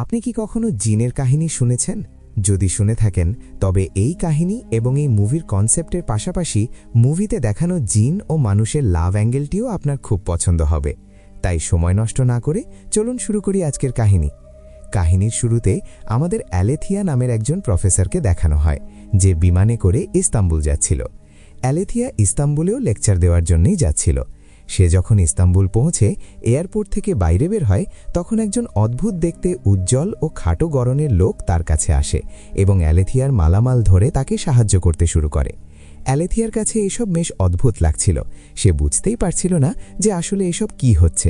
আপনি কি কখনো জিনের কাহিনী শুনেছেন? যদি শুনে থাকেন তবে এই কাহিনী এবং এই মুভির কনসেপ্টের পাশাপাশি মুভিতে দেখানো জিন ও মানুষের লাভ অ্যাঙ্গেলটিও আপনার খুব পছন্দ হবে। তাই সময় নষ্ট না করে চলুন শুরু করি আজকের কাহিনী। কাহিনীর শুরুতে আমাদের অ্যালেথিয়া নামের একজন প্রফেসরকে দেখানো হয়, যে বিমানে করে ইস্তাম্বুল যাচ্ছিল। অ্যালেথিয়া ইস্তাম্বুলেও লেকচার দেওয়ার জন্যই যাচ্ছিল। সে যখন ইস্তাম্বুল পৌঁছে এয়ারপোর্ট থেকে বাইরে বের হয়, তখন একজন অদ্ভুত দেখতে উজ্জ্বল ও খাটো গড়নের লোক তার কাছে আসে এবং অ্যালেথিয়ার মালামাল ধরে তাকে সাহায্য করতে শুরু করে। অ্যালেথিয়ার কাছে এসব বেশ অদ্ভুত লাগছিল। সে বুঝতেই পারছিল না যে আসলে এসব কি হচ্ছে।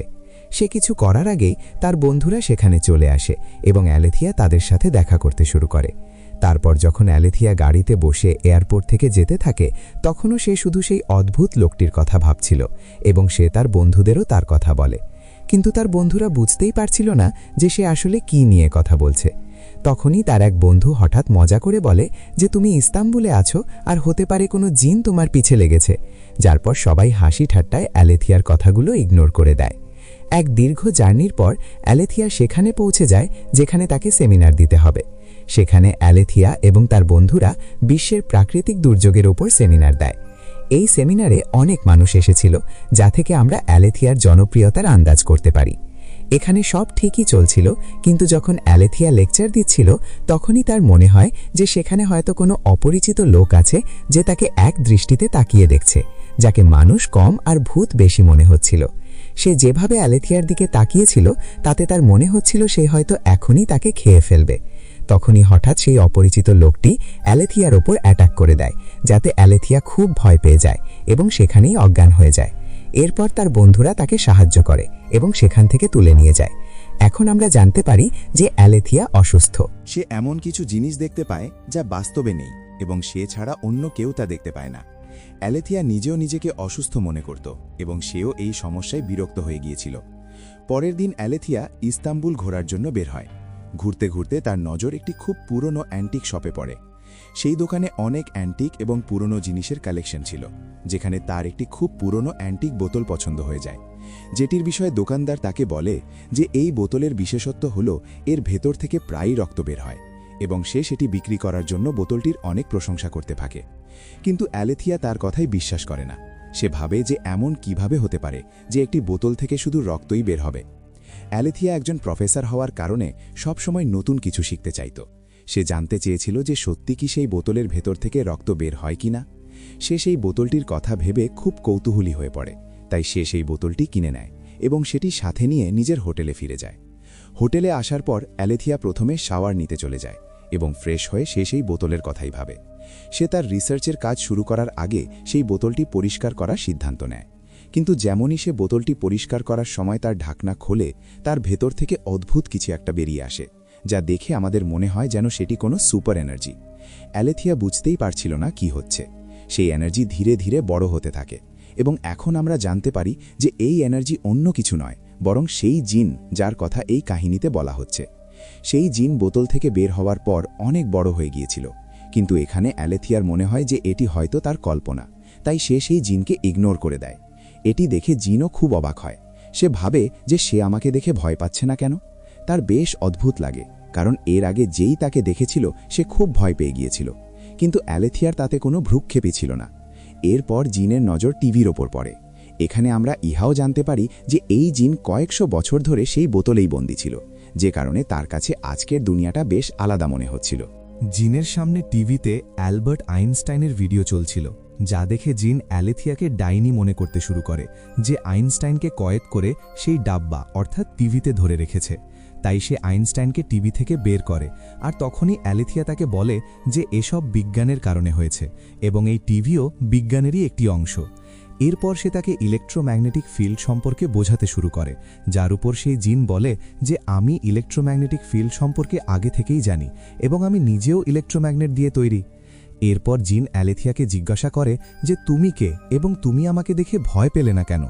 সে কিছু করার আগেই তার বন্ধুরা সেখানে চলে আসে এবং অ্যালেথিয়া তাদের সাথে দেখা করতে শুরু করে। তারপর যখন অ্যালেথিয়া গাড়িতে বসে এয়ারপোর্ট থেকে যেতে থাকে, তখনও সে শুধু সেই অদ্ভুত লোকটির কথা ভাবছিল এবং সে তার বন্ধুদেরও তার কথা বলে। কিন্তু তার বন্ধুরা বুঝতেই পারছিল না যে সে আসলে কি নিয়ে কথা বলছে। তখনই তার এক বন্ধু হঠাৎ মজা করে বলে যে তুমি ইস্তাম্বুলে আছো আর হতে পারে কোনো জিন তোমার পিছে লেগেছে। যার পর সবাই হাসি ঠাট্টায় অ্যালেথিয়ার কথাগুলো ইগনোর করে দেয়। এক দীর্ঘ জার্নির পর অ্যালেথিয়া সেখানে পৌঁছে যায় যেখানে তাকে সেমিনার দিতে হবে। সেখানে অ্যালেথিয়া এবং তার বন্ধুরা বিশ্বের প্রাকৃতিক দুর্যোগের ওপর সেমিনার দেয়। এই সেমিনারে অনেক মানুষ এসেছিল, যা থেকে আমরা অ্যালেথিয়ার জনপ্রিয়তার আন্দাজ করতে পারি। এখানে সব ঠিকই চলছিল, কিন্তু যখন অ্যালেথিয়া লেকচার দিচ্ছিল তখনই তার মনে হয় যে সেখানে হয়তো কোনো অপরিচিত লোক আছে যে তাকে এক দৃষ্টিতে তাকিয়ে দেখছে, যাকে মানুষ কম আর ভূত বেশি মনে হচ্ছিল। সে যেভাবে অ্যালেথিয়ার দিকে তাকিয়েছিল তাতে তার মনে হচ্ছিল সে হয়তো এখনই তাকে খেয়ে ফেলবে। তখনই হঠাৎ সেই অপরিচিত লোকটি অ্যালেথিয়ার ওপর অ্যাটাক করে দেয়, যাতে অ্যালেথিয়া খুব ভয় পেয়ে যায় এবং সেখানেই অজ্ঞান হয়ে যায়। এরপর তার বন্ধুরা তাকে সাহায্য করে এবং সেখান থেকে তুলে নিয়ে যায়। এখন আমরা জানতে পারি যে অ্যালেথিয়া অসুস্থ। সে এমন কিছু জিনিস দেখতে পায় যা বাস্তবে নেই এবং সে ছাড়া অন্য কেউ তা দেখতে পায় না। অ্যালেথিয়া নিজেও নিজেকে অসুস্থ মনে করত এবং সেও এই সমস্যায় বিরক্ত হয়ে গিয়েছিল। পরের দিন অ্যালেথিয়া ইস্তাম্বুল ঘোরার জন্য বের হয়। ঘুরতে ঘুরতে তার নজর একটি খুব পুরনো অ্যান্টিক শপে পড়ে। সেই দোকানে অনেক অ্যান্টিক এবং পুরনো জিনিসের কালেকশন ছিল, যেখানে তার একটি খুব পুরনো অ্যান্টিক বোতল পছন্দ হয়ে যায়, যেটির বিষয়ে দোকানদার তাকে বলে যে এই বোতলের বিশেষত্ব হল এর ভেতর থেকে প্রায়ই রক্ত বের হয় এবং সে সেটি বিক্রি করার জন্য বোতলটির অনেক প্রশংসা করতে থাকে। কিন্তু অ্যালেথিয়া তার কথাই বিশ্বাস করে না। সে ভাবে যে এমন কিভাবে হতে পারে যে একটি বোতল থেকে শুধু রক্তই বের হবে। অ্যালেথিয়া একজন প্রফেসর হওয়ার কারণে সবসময় নতুন কিছু শিখতে চাইত। সে জানতে চেয়েছিল যে সত্যি কি সেই বোতলের ভেতর থেকে রক্ত বের হয় কিনা। সে সেই বোতলটির কথা ভেবে খুব কৌতূহলী হয়ে পড়ে, তাই সে সেই বোতলটি কিনে নেয় এবং সেটি সাথে নিয়ে নিজের হোটেলে ফিরে যায়। হোটেলে আসার পর অ্যালেথিয়া প্রথমে শাওয়ার নিতে চলে যায় এবং ফ্রেশ হয়ে সে সেই বোতলের কথাই ভাবে। সে তার রিসার্চের কাজ শুরু করার আগে সেই বোতলটি পরিষ্কার করার সিদ্ধান্ত নেয়। কিন্তু যেমনই সে বোতলটি পরিষ্কার করার সময় তার ঢাকনা খোলে, তার ভেতর থেকে অদ্ভুত কিছু একটা বেরিয়ে আসে, যা দেখে আমাদের মনে হয় যেন সেটি কোনো সুপার এনার্জি। অ্যালেথিয়া বুঝতেই পারছিল না কি হচ্ছে। সেই এনার্জি ধীরে ধীরে বড় হতে থাকে এবং এখন আমরা জানতে পারি যে এই এনার্জি অন্য কিছু নয়, বরং সেই জিন যার কথা এই কাহিনীতে বলা হচ্ছে। সেই জিন বোতল থেকে বের হওয়ার পর অনেক বড় হয়ে গিয়েছিল, কিন্তু এখানে অ্যালেথিয়ার মনে হয় যে এটি হয়তো তার কল্পনা, তাই সে সেই জিনকে ইগনোর করে দেয়। এটি দেখে জিনও খুব অবাক হয়। সে ভাবে যে সে আমাকে দেখে ভয় পাচ্ছে না কেন। তার বেশ অদ্ভুত লাগে, কারণ এর আগে যেই তাকে দেখেছিল সে খুব ভয় পেয়ে গিয়েছিল, কিন্তু অ্যালেথিয়ার তাতে কোনো ভ্রুক্ষেপই ছিল না। এরপর জিনের নজর টিভির ওপর পড়ে। এখানে আমরা ইহাও জানতে পারি যে এই জিন কয়েকশো বছর ধরে সেই বোতলেই বন্দী ছিল, যে কারণে তার কাছে আজকের দুনিয়াটা বেশ আলাদা মনে হচ্ছিল। জিনের সামনে টিভিতে অ্যালবার্ট আইনস্টাইনের ভিডিও চলছিল, যা দেখে জিন অ্যালেথিয়াকে ডাইনি মনে করতে শুরু করে, যে আইনস্টাইনকে কয়েদ করে সেই ডাব্বা অর্থাৎ টিভিতে ধরে রেখেছে। তাই সে আইনস্টাইনকে টিভি থেকে বের করে, আর তখনই অ্যালেথিয়া তাকে বলে যে এসব বিজ্ঞানের কারণে হয়েছে এবং এই টিভিও বিজ্ঞানেরই একটি অংশ। এরপর সে তাকে ইলেকট্রোম্যাগনেটিক ফিল্ড সম্পর্কে বোঝাতে শুরু করে, যার উপর সেই জিন বলে যে আমি ইলেকট্রোম্যাগনেটিক ফিল্ড সম্পর্কে আগে থেকেই জানি এবং আমি নিজেও ইলেকট্রোম্যাগনেট দিয়ে তৈরি। এরপর জিন অ্যালেথিয়াকে জিজ্ঞাসা করে যে তুমি কে এবং তুমি আমাকে দেখে ভয় পেলে না কেন।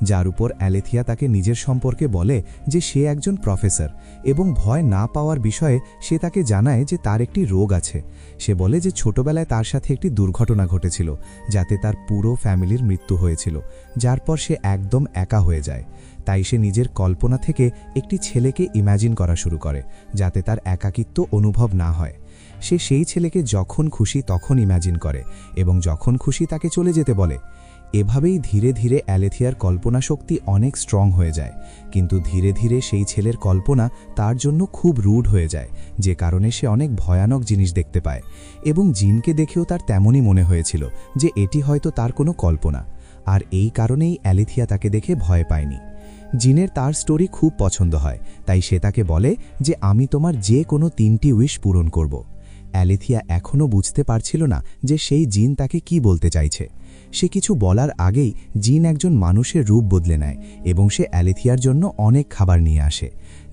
যার উপর অ্যালেথিয়া তাকে নিজের সম্পর্কে বলে যে সে একজন প্রফেসর এবং ভয় না পাওয়ার বিষয়ে সে তাকে জানায় যে তার একটি রোগ আছে। সে বলে যে ছোটবেলায় তার সাথে একটি দুর্ঘটনা ঘটেছিল যাতে তার পুরো ফ্যামিলির মৃত্যু হয়েছিল, যার পর সে একদম একা হয়ে যায়। তাই সে নিজের কল্পনা থেকে একটি ছেলেকে ইম্যাজিন করা শুরু করে যাতে তার একাকিত্ব অনুভব না হয়। সে সেই ছেলেকে যখন খুশি তখন ইম্যাজিন করে এবং যখন খুশি তাকে চলে যেতে বলে। এভাবেই ধীরে ধীরে অ্যালেথিয়ার কল্পনা শক্তি অনেক স্ট্রং হয়ে যায়, কিন্তু ধীরে ধীরে সেই ছেলের কল্পনা তার জন্য খুব রুড হয়ে যায়, যে কারণে সে অনেক ভয়ানক জিনিস দেখতে পায়। এবং জিনকে দেখেও তার তেমনই মনে হয়েছিল যে এটি হয়তো তার কোনো কল্পনা, আর এই কারণেই অ্যালেথিয়া তাকে দেখে ভয় পায়নি। জিনের তার স্টোরি খুব পছন্দ হয়, তাই সে তাকে বলে যে আমি তোমার যে কোনো 3টি উইশ পূরণ করব। অ্যালেথিয়া এখনও বুঝতে পারছিল না যে সেই জিন তাকে কি বলতে চাইছে। সে কিছু বলার আগেই জিন একজন মানুষের রূপ বদলে নেয় এবং সে অ্যালেথিয়ার জন্য অনেক খাবার নিয়ে আসে,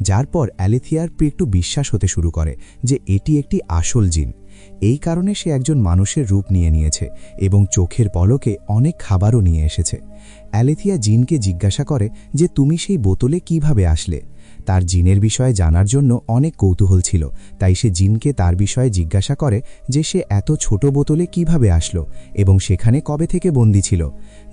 যার পর অ্যালেথিয়ার একটু বিশ্বাস হতে শুরু করে যে এটি একটি আসল জিন। এই কারণে সে একজন মানুষের রূপ নিয়েছে এবং চোখের পলকে অনেক খাবারও নিয়ে এসেছে। অ্যালেথিয়া জিনকে জিজ্ঞাসা করে যে তুমি সেই বোতলে কিভাবে আসলে। তার জিনের বিষয়ে জানার জন্য অনেক কৌতূহল ছিল, তাই সে জিনকে তার বিষয়ে জিজ্ঞাসা করে যে সে এত ছোট বোতলে কিভাবে আসলো এবং সেখানে কবে থেকে বন্দী ছিল,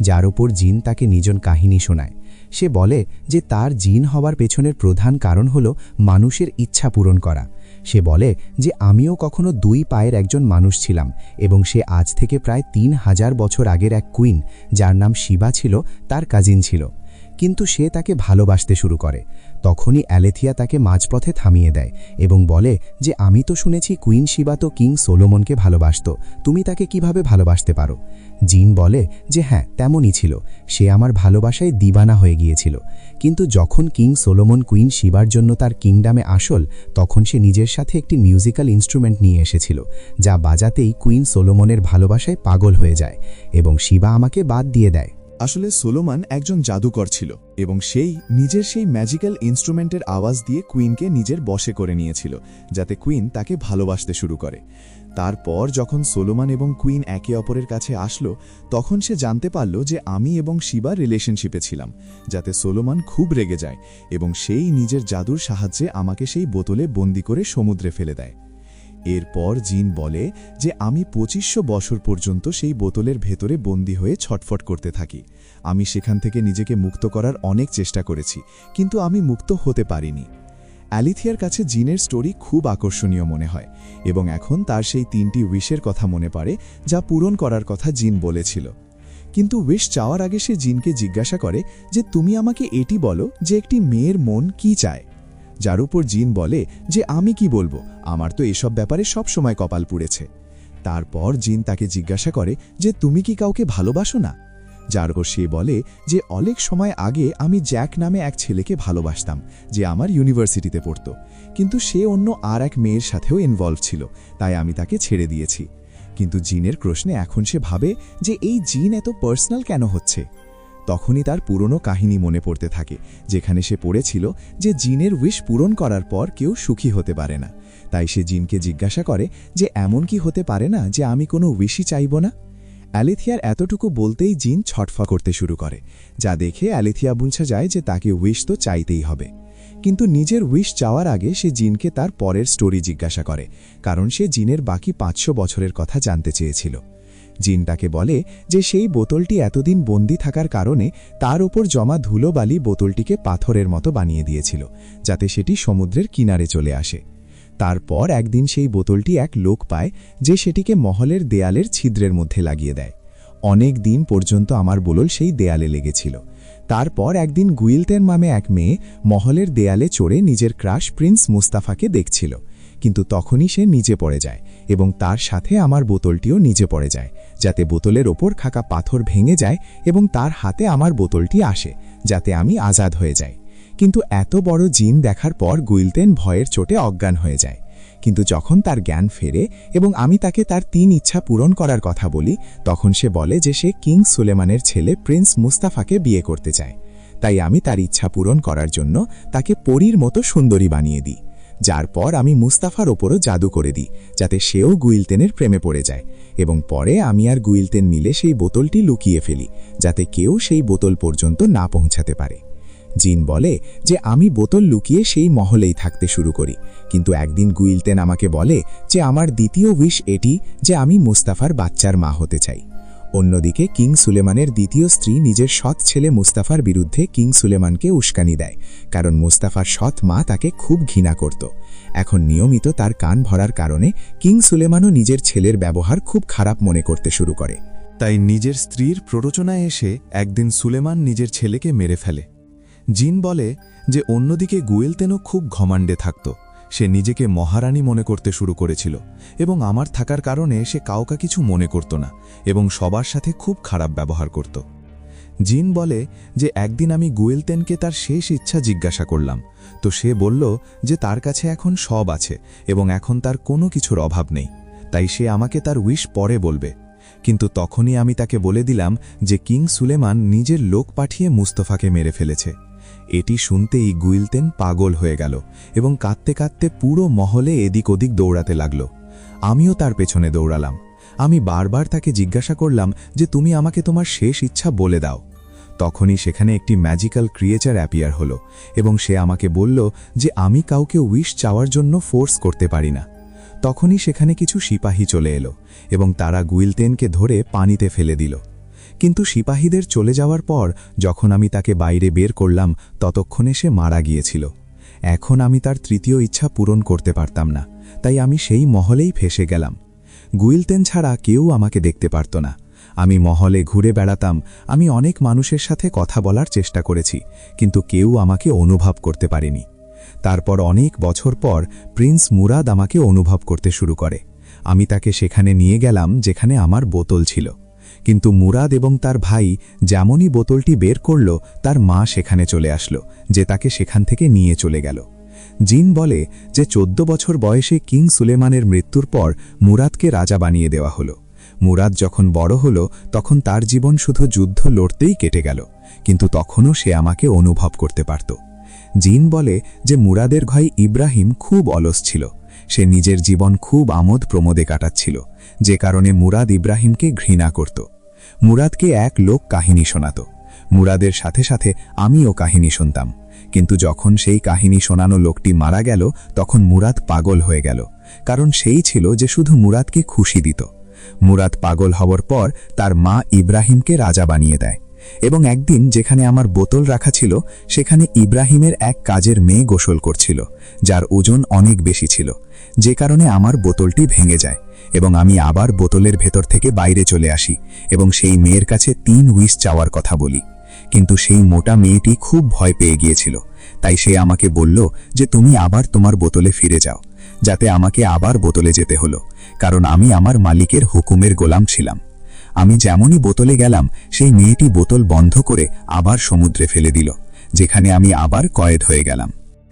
যার ওপর জিন তাকে নিজের কাহিনী শোনায়। সে বলে যে তার জিন হওয়ার পেছনের প্রধান কারণ হল মানুষের ইচ্ছা পূরণ করা। সে বলে যে আমিও কখনো 2 পায়ের একজন মানুষ ছিলাম এবং সে আজ থেকে প্রায় 3000 বছর আগের এক কুইন যার নাম শিবা ছিল তার কাজিন ছিল, কিন্তু সে তাকে ভালোবাসতে শুরু করে। তখনই অ্যালেথিয়া তাকে মাঝপথে থামিয়ে দেয় এবং বলে যে আমি তো শুনেছি কুইন শিবা তো কিং সোলোমনকে ভালোবাসত, তুমি তাকে কিভাবে ভালোবাসতে পারো? জিন বলে যে হ্যাঁ, তেমনই ছিল, সে আমার ভালোবাসায় দিবানা হয়ে গিয়েছিল, কিন্তু যখন কিং সোলোমন কুইন শিবার জন্য তার কিংডমে আসল, তখন সে নিজের সাথে একটি মিউজিক্যাল ইনস্ট্রুমেন্ট নিয়ে এসেছিল, যা বাজাতেই কুইন সোলোমনের ভালোবাসায় পাগল হয়ে যায় এবং শিবা আমাকে বাদ দিয়ে দেয়। আসলে সোলোমন একজন জাদুকর ছিল এবং সেই নিজের সেই ম্যাজিক্যাল ইনস্ট্রুমেন্টের আওয়াজ দিয়ে কুইনকে নিজের বশে করে নিয়েছিল, যাতে কুইন তাকে ভালোবাসতে শুরু করে। তারপর যখন সোলোমন এবং কুইন একে অপরের কাছে আসলো, তখন সে জানতে পারল যে আমি এবং শিবা রিলেশনশিপে ছিলাম, যাতে সোলোমন খুব রেগে যায় এবং সেই নিজের জাদুর সাহায্যে আমাকে সেই বোতলে বন্দি করে সমুদ্রে ফেলে দেয়। এরপর জিন বলে যে আমি 2500 বছর পর্যন্ত সেই বোতলের ভেতরে বন্দী হয়ে ছটফট করতে থাকি। আমি সেখান থেকে নিজেকে মুক্ত করার অনেক চেষ্টা করেছি, কিন্তু আমি মুক্ত হতে পারিনি। অ্যালেথিয়ার কাছে জিনের স্টোরি খুব আকর্ষণীয় মনে হয় এবং এখন তার সেই 3টি উইশের কথা মনে পড়ে যা পূরণ করার কথা জিন বলেছিল। কিন্তু উইশ চাওয়ার আগে সে জিনকে জিজ্ঞাসা করে যে তুমি আমাকে এটি বলো যে একটি মেয়ের মন কি চায়, যার উপর জিন বলে যে আমি কি বলবো, আমার তো এসব ব্যাপারে সব সময় কপাল পুড়েছে। তারপর জিন তাকে জিজ্ঞাসা করে যে তুমি কি কাউকে ভালোবাসো না, যার উপর সে বলে যে অনেক সময় আগে আমি জ্যাক নামে এক ছেলেকে ভালোবাসতাম যে আমার ইউনিভার্সিটিতে পড়তো, কিন্তু সে অন্য আর এক মেয়ের সাথেও ইনভলভ ছিল, তাই আমি তাকে ছেড়ে দিয়েছি। কিন্তু জিনের প্রশ্নে এখন সে ভাবে যে এই জিন এত পার্সোনাল কেন হচ্ছে। তখনই তার পুরনো কাহিনী মনে পড়তে থাকে, যেখানে সে পড়েছিল যে জিনের উইশ পূরণ করার পর কেউ সুখী হতে পারে না। তাই সে জিনকে জিজ্ঞাসা করে যে এমন কি হতে পারে না যে আমি কোনো উইশই চাইব না। অ্যালেথিয়ার এতটুকু বলতেই জিন ছটফট করতে শুরু করে, যা দেখে অ্যালেথিয়া বুঝা যায় যে তাকে উইশ তো চাইতেই হবে। কিন্তু নিজের উইশ চাওয়ার আগে সে জিনকে তার পরের স্টোরি জিজ্ঞাসা করে, কারণ সে জিনের বাকি 500 বছরের কথা জানতে চেয়েছিল। জিন তাকে বলে যে সেই বোতলটি এতদিন বন্দি থাকার কারণে তার ওপর জমা ধুলোবালি বোতলটিকে পাথরের মতো বানিয়ে দিয়েছিল, যাতে সেটি সমুদ্রের কিনারে চলে আসে। তারপর একদিন সেই বোতলটি এক লোক পায় যে সেটিকে মহলের দেয়ালের ছিদ্রের মধ্যে লাগিয়ে দেয়। অনেক দিন পর্যন্ত আমার বোতল সেই দেয়ালে লেগেছিল। তারপর একদিন গুইলতেন নামে এক মেয়ে মহলের দেয়ালে চড়ে নিজের ক্রাশ প্রিন্স মুস্তাফাকে দেখছিল, কিন্তু তখনই সে নিচে পড়ে যায় এবং তার সাথে আমার বোতলটিও নিচে পড়ে যায়, যাতে বোতলের ওপর থাকা পাথর ভেঙে যায় এবং তার হাতে আমার বোতলটি আসে, যাতে আমি আজাদ হয়ে যাই। কিন্তু এত বড় জিন দেখার পর গুইলতেন ভয়ের চোটে অজ্ঞান হয়ে যায়। কিন্তু যখন তার জ্ঞান ফেরে এবং আমি তাকে তার 3 ইচ্ছা পূরণ করার কথা বলি, তখন সে বলে যে সে কিং সুলেমানের ছেলে প্রিন্স মুস্তাফাকে বিয়ে করতে চায়। তাই আমি তার ইচ্ছা পূরণ করার জন্য তাকে পরীর মতো সুন্দরী বানিয়ে দিই। যার পর আমি মুস্তাফার ওপরও জাদু করে দিই যাতে সেও গুইলতেনের প্রেমে পড়ে যায়, এবং পরে আমি আর গুইলতেন মিলে সেই বোতলটি লুকিয়ে ফেলি যাতে কেউ সেই বোতল পর্যন্ত না পৌঁছাতে পারে। জিন বলে যে আমি বোতল লুকিয়ে সেই মহলেই থাকতে শুরু করি, কিন্তু একদিন গুইলতেন আমাকে বলে যে আমার দ্বিতীয় উইশ এটি যে আমি মুস্তাফার বাচ্চার মা হতে চাই। অন্যদিকে কিং সুলেমানের দ্বিতীয় স্ত্রী নিজের সৎ ছেলে মুস্তাফার বিরুদ্ধে কিং সুলেমানকে উস্কানি দেয়, কারণ মুস্তাফার সৎ মা তাকে খুব ঘৃণা করত। এখন নিয়মিত তার কান ভরার কারণে কিং সুলেমানও নিজের ছেলের ব্যবহার খুব খারাপ মনে করতে শুরু করে। তাই নিজের স্ত্রীর প্ররোচনায় এসে একদিন সুলেমান নিজের ছেলেকে মেরে ফেলে। জিন বলে যে অন্যদিকে গুয়েলতেনও খুব ঘমান্ডে থাকত, সে নিজেকে মহারানী মনে করতে শুরু করেছিল এবং আমার থাকার কারণে সে কাউকে কিছু মনে করত না এবং সবার সাথে খুব খারাপ ব্যবহার করত। জিন বলে যে একদিন আমি গুয়েলতেনকে তার শেষ ইচ্ছা জিজ্ঞাসা করলাম, তো সে বলল যে তার কাছে এখন সব আছে এবং এখন তার কোনো কিছুর অভাব নেই, তাই সে আমাকে তার উইশ পরে বলবে। কিন্তু তখনই আমি তাকে বলে দিলাম যে কিং সুলেমান নিজের লোক পাঠিয়ে মুস্তফাকে মেরে ফেলেছে। এটি শুনতেই গুইলতেন পাগল হয়ে গেল এবং কাঁদতে কাঁদতে পুরো মহলে এদিক ওদিক দৌড়াতে লাগল। আমিও তার পেছনে দৌড়ালাম। আমি বারবার তাকে জিজ্ঞাসা করলাম যে তুমি আমাকে তোমার শেষ ইচ্ছা বলে দাও। তখনই সেখানে একটি ম্যাজিক্যাল ক্রিয়েচার অ্যাপিয়ার হলো এবং সে আমাকে বলল যে আমি কাউকে উইশ চাওয়ার জন্য ফোর্স করতে পারি না। তখনই সেখানে কিছু সিপাহী চলে এলো এবং তারা গুইলতেনকে ধরে পানিতে ফেলে দিল। কিন্তু সিপাহীদের চলে যাওয়ার পর যখন আমি তাকে বাইরে বের করলাম ততক্ষণে সে মারা গিয়েছিল। এখন আমি তার তৃতীয় ইচ্ছা পূরণ করতে পারতাম না, তাই আমি সেই মহলেই ফেসে গেলাম। গুইলতেন ছাড়া কেউ আমাকে দেখতে পারত না। আমি মহলে ঘুরে বেড়াতাম, আমি অনেক মানুষের সাথে কথা বলার চেষ্টা করেছি, কিন্তু কেউ আমাকে অনুভব করতে পারেনি। তারপর অনেক বছর পর প্রিন্স মুরাদ আমাকে অনুভব করতে শুরু করে। আমি তাকে সেখানে নিয়ে গেলাম যেখানে আমার বোতল ছিল, কিন্তু মুরাদ এবং তার ভাই যেমনই বোতলটি বের করল তার মা সেখানে চলে আসলো, যে তাকে সেখান থেকে নিয়ে চলে গেল। জিন বলে যে 14 বছর বয়সে কিং সুলেমানের মৃত্যুর পর মুরাদকে রাজা বানিয়ে দেওয়া হলো। মুরাদ যখন বড় হল তখন তার জীবন শুধু যুদ্ধ লড়তেই কেটে গেল, কিন্তু তখনও সে আমাকে অনুভব করতে পারত। জিন বলে যে মুরাদের ভাই ইব্রাহিম খুব অলস ছিল, সে নিজের জীবন খুব আমোদ প্রমোদে কাটাচ্ছিল, যে কারণে মুরাদ ইব্রাহিমকে ঘৃণা করত। মুরাদকে এক লোক কাহিনী শোনাত। মুরাদের সাথে সাথে আমিও কাহিনী শুনতাম, কিন্তু যখন সেই কাহিনী শোনানো লোকটি মারা গেল তখন মুরাদ পাগল হয়ে গেল, কারণ সেই ছিল যে শুধু মুরাদকে খুশি দিত। মুরাদ পাগল হওয়ার পর তার মা ইব্রাহিমকে রাজা বানিয়ে দেয় এবং একদিন যেখানে আমার বোতল রাখা ছিল সেখানে ইব্রাহিমের এক কাজের মেয়ে গোসল করছিল, যার ওজন অনেক বেশি ছিল, যে কারণে আমার বোতলটি ভেঙে যায় এবং আমি আবার বোতলের ভেতর থেকে বাইরে চলে আসি এবং সেই মেয়ের কাছে 3 উইশ চাওয়ার কথা বলি। কিন্তু সেই মোটা মেয়েটি খুব ভয় পেয়ে গিয়েছিল, তাই সে আমাকে বলল যে তুমি আবার তোমার বোতলে ফিরে যাও, যাতে আমাকে আবার বোতলে যেতে হলো, কারণ আমি আমার মালিকের হুকুমের গোলাম ছিলাম। আমি যেমনই বোতলে গেলাম সেই মেয়েটি বোতল বন্ধ করে আবার সমুদ্রে ফেলে দিল, যেখানে আমি আবার কয়েদ হয়ে গেলাম।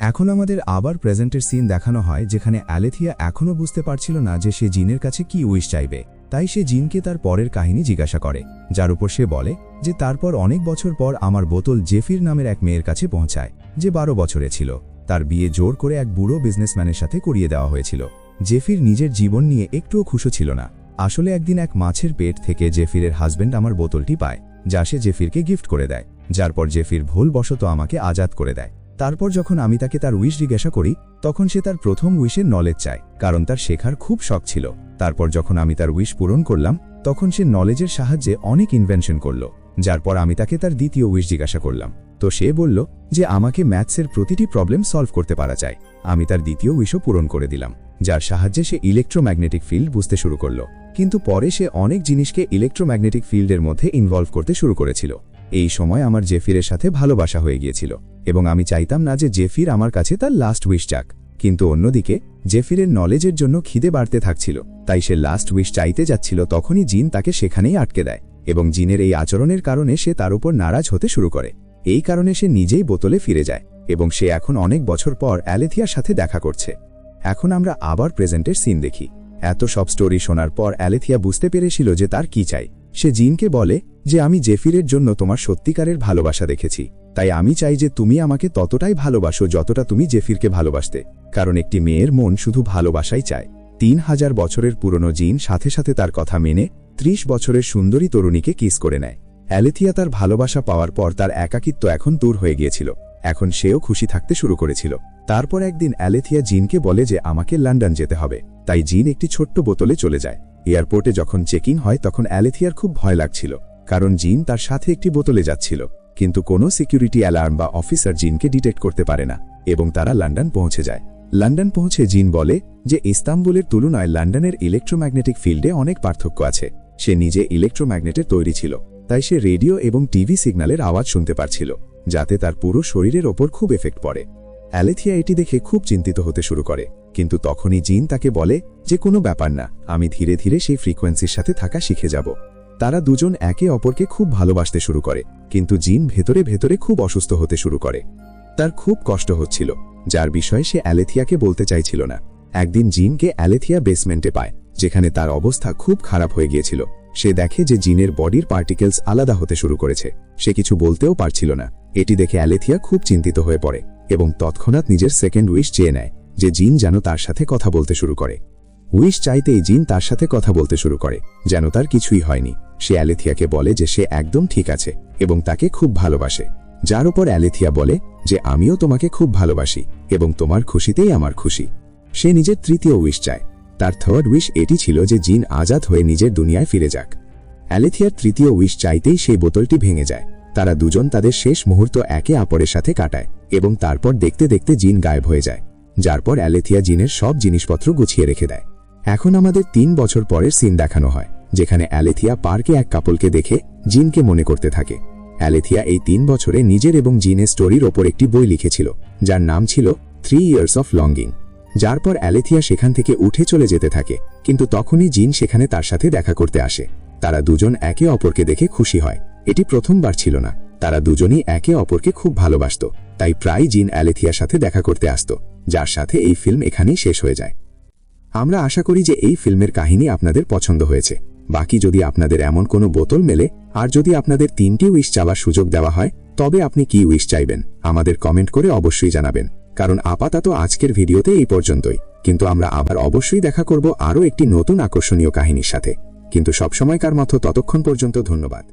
এখন আমাদের আবার প্রেজেন্টের সিন দেখানো হয় যেখানে অ্যালেথিয়া এখনও বুঝতে পারছিল না যে সে জিনের কাছে কি উইশ চাইবে, তাই সে জিনকে তার পরের কাহিনী জিজ্ঞাসা করে, যার উপর সে বলে যে তারপর অনেক বছর পর আমার বোতল জেফির নামের এক মেয়ের কাছে পৌঁছায়, যে 12 বছরে ছিল। তার বিয়ে জোর করে এক বুড়ো বিজনেসম্যানের সাথে করিয়ে দেওয়া হয়েছিল। জেফির নিজের জীবন নিয়ে একটুও খুশি ছিল না। আসলে একদিন এক মাছের পেট থেকে জেফিরের হাজব্যান্ড আমার বোতলটি পায়, যা সে জেফিরকে গিফট করে দেয়, যার পর জেফির ভুলবশত আমাকে আজাদ করে দেয়। তারপর যখন আমি তাকে তার উইশ জিজ্ঞাসা করি তখন সে তার প্রথম উইশের নলেজ চায়, কারণ তার শেখার খুব শখ ছিল। তারপর যখন আমি তার উইশ পূরণ করলাম তখন সে নলেজের সাহায্যে অনেক ইনভেনশন করল, যার পর আমি তাকে তার দ্বিতীয় উইশ জিজ্ঞাসা করলাম, তো সে বলল যে আমাকে ম্যাথসের প্রতিটি প্রবলেম সলভ করতে পারা যায়। আমি তার দ্বিতীয় উইশও পূরণ করে দিলাম, যার সাহায্যে সে ইলেকট্রোম্যাগনেটিক ফিল্ড বুঝতে শুরু করল। কিন্তু পরে সে অনেক জিনিসকে ইলেকট্রোম্যাগনেটিক ফিল্ডের মধ্যে ইনভলভ করতে শুরু করেছিল। এই সময় আমার জেফিরের সাথে ভালোবাসা হয়ে গিয়েছিল এবং আমি চাইতাম না যে জেফির আমার কাছে তার লাস্ট উইশ চাক। কিন্তু অন্যদিকে জেফিরের নলেজের জন্য খিদে বাড়তে থাকছিল, তাই সে লাস্ট উইশ চাইতে যাচ্ছিল, তখনই জিন তাকে সেখানেই আটকে দেয় এবং জিনের এই আচরণের কারণে সে তার উপর নারাজ হতে শুরু করে। এই কারণে সে নিজেই বোতলে ফিরে যায় এবং সে এখন অনেক বছর পর অ্যালেথিয়ার সাথে দেখা করছে। এখন আমরা আবার প্রেজেন্টের সিন দেখি। এত সব স্টোরি শোনার পর অ্যালেথিয়া বুঝতে পেরেছিল যে তার কি চাই। সে জিনকে বলে যে আমি জেফিরের জন্য তোমার সত্যিকারের ভালোবাসা দেখেছি তাই আমি চাই যে তুমি আমাকে ততটাই ভালোবাসো যতটা তুমি জেফিরকে ভালোবাসতে, কারণ একটি মেয়ের মন শুধু ভালোবাসাই চায়। 3000 বছরের পুরনো জিন সাথে সাথে তার কথা মেনে 30 বছরের সুন্দরী তরুণীকে কিস করে নেয়। অ্যালেথিয়া তার ভালোবাসা পাওয়ার পর তার একাকিত্ব এখন দূর হয়ে গিয়েছিল। এখন সেও খুশি থাকতে শুরু করেছিল। তারপর একদিন অ্যালেথিয়া জিনকে বলে যে আমাকে লন্ডন যেতে হবে। তাই জিন একটি ছোট্ট বোতলে চলে যায়। এয়ারপোর্টে যখন চেকিং হয় তখন অ্যালেথিয়ার খুব ভয় লাগছিল, কারণ জিন তার সাথে একটি বোতলে যাচ্ছিল। কিন্তু কোনো সিকিউরিটি অ্যালার্ম বা অফিসার জিনকে ডিটেক্ট করতে পারে না এবং তারা লন্ডন পৌঁছে যায়। লন্ডন পৌঁছে জিন বলে যে ইস্তাম্বুলের তুলনায় লন্ডনের ইলেকট্রোম্যাগনেটিক ফিল্ডে অনেক পার্থক্য আছে। সে নিজে ইলেকট্রোম্যাগনেটের তৈরি ছিল, তাই সে রেডিও এবং টিভি সিগন্যালের আওয়াজ শুনতে পারছিল, যাতে তার পুরো শরীরের ওপর খুব এফেক্ট পড়ে। অ্যালেথিয়া এটি দেখে খুব চিন্তিত হতে শুরু করে, কিন্তু তখনই জিন তাকে বলে যে কোনো ব্যাপার না, আমি ধীরে ধীরে সেই ফ্রিকোয়েন্সির সাথে থাকা শিখে যাব। তারা দুজন একে অপরকে খুব ভালোবাসতে শুরু করে, কিন্তু জিন ভেতরে ভেতরে খুব অসুস্থ হতে শুরু করে। তার খুব কষ্ট হচ্ছিল, যার বিষয়ে সে অ্যালেথিয়াকে বলতে চাইছিল না। একদিন জিনকে অ্যালেথিয়া বেসমেন্টে পায়, যেখানে তার অবস্থা খুব খারাপ হয়ে গিয়েছিল। সে দেখে যে জিনের বডির পার্টিকেলস আলাদা হতে শুরু করেছে। সে কিছু বলতেও পারছিল না। এটি দেখে অ্যালেথিয়া খুব চিন্তিত হয়ে পড়ে এবং তৎক্ষণাৎ নিজের সেকেন্ড উইশ চেয়ে নেয় যে জিন যেন তার সাথে কথা বলতে শুরু করে। উইশ চাইতেই জিন তার সাথে কথা বলতে শুরু করে, যেন তার কিছুই হয়নি। সে অ্যালেথিয়াকে বলে যে সে একদম ঠিক আছে এবং তাকে খুব ভালোবাসে, যার উপর অ্যালেথিয়া বলে যে আমিও তোমাকে খুব ভালোবাসি এবং তোমার খুশিতেই আমার খুশি। সে নিজের তৃতীয় উইশ চায়। তার থার্ড উইশ এটি ছিল যে জিন আজাদ হয়ে নিজের দুনিয়ায় ফিরে যাক। অ্যালেথিয়ার তৃতীয় উইশ চাইতেই সেই বোতলটি ভেঙে যায়। তারা দুজন তাদের শেষ মুহূর্ত একে অপরের সাথে কাটায় এবং তারপর দেখতে দেখতে জিন গায়েব হয়ে যায়, যার পর অ্যালেথিয়া জিনের সব জিনিসপত্র গুছিয়ে রেখে দেয়। এখন আমাদের 3 বছর পরের সিন দেখানো হয়, যেখানে অ্যালেথিয়া পার্কে এক কাপলকে দেখে জিনকে মনে করতে থাকে। অ্যালেথিয়া এই 3 বছরে নিজের এবং জিনের স্টোরির ওপর একটি বই লিখেছিল, যার নাম ছিল 3 ইয়ার্স অফ লঙ্গিং। যার পর অ্যালেথিয়া সেখান থেকে উঠে চলে যেতে থাকে, কিন্তু তখনই জিন সেখানে তার সাথে দেখা করতে আসে। তারা দুজন একে অপরকে দেখে খুশি হয়। এটি প্রথমবার ছিল না, তারা দুজনই একে অপরকে খুব ভালোবাসত। তাই প্রায় জিন অ্যালেথিয়ার সাথে দেখা করতে আসত, যার সাথে এই ফিল্ম এখানেই শেষ হয়ে যায়। আমরা আশা করি যে এই ফিল্মের কাহিনী আপনাদের পছন্দ হয়েছে। বাকি যদি আপনাদের এমন কোনো বোতল মেলে আর যদি আপনাদের 3টি উইশ চাওয়ার সুযোগ দেওয়া হয়, তবে আপনি কি উইশ চাইবেন আমাদের কমেন্ট করে অবশ্যই জানাবেন। কারণ আপাতত আজকের ভিডিওতে এই পর্যন্তই, কিন্তু আমরা আবার অবশ্যই দেখা করব আরও একটি নতুন আকর্ষণীয় কাহিনীর সাথে। কিন্তু সবসময়কার মতো ততক্ষণ পর্যন্ত ধন্যবাদ।